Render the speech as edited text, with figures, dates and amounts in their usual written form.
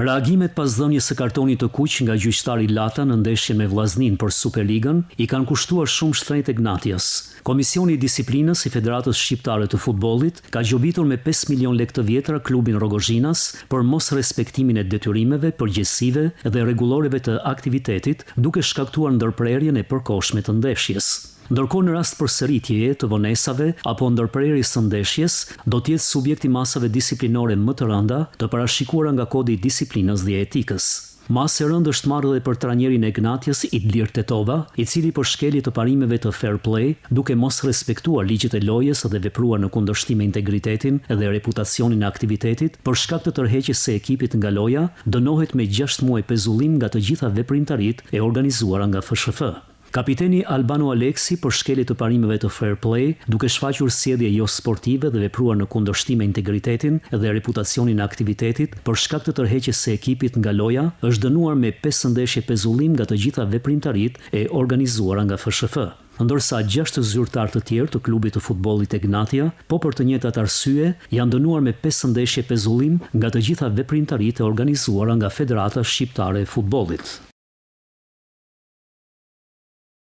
Reagimet pas dhënies së kartonit të kuq nga gjyqtari Lata në ndeshjen me Vllaznin për Superligën i kanë kushtuar shumë shtrenjtë Ignatias. Komisioni i disiplinës i Federatës Shqiptare të Futbollit ka gjobitur me 5 milion lekë të vjetra klubin Rogozhinas për mos respektimin e detyrimeve, përgjegjësive dhe rregulloreve të aktivitetit, duke shkaktuar ndërprerjen e përkohshme të ndeshjes. Ndërkohë në rast përsëritjeje të vonesave apo ndërprerjes së ndeshjes, do të jetë subjekt i masave disiplinore më të rënda të parashikuara nga Kodi i Disiplinës dhe Etikës. Masë e rëndë është marrë edhe për trajnerin e Ignatias Idlir Tetova, i cili për shkelje të parimeve të fair play, duke mos respektuar ligjet e lojës dhe vepruar në kundërshtim me integritetin dhe reputacionin e aktivitetit, për shkak të tërheqjes së ekipit nga loja, dënohet me 6 muaj pezullim nga të gjitha veprimtaritë e organizuara nga FSHF. Kapiteni Albano Aleksi për shkelje të parimeve të fair play, duke shfaqur sjellje jo sportive dhe vepruar në kundërshtim me integritetin dhe reputacionin e aktivitetit për shkak të tërheqjes së ekipit nga loja, është dënuar me 5 ndeshje pezullim nga të gjitha veprimtaritë e organizuara nga FSHF. Ndërsa 6 zyrtar të tjerë të klubit të futbollit Egnatia, po për të njëjtat arsye, janë dënuar me 5 ndeshje pezullim nga të gjitha veprimtaritë e organizuara nga Federata Shqiptare e Futbollit.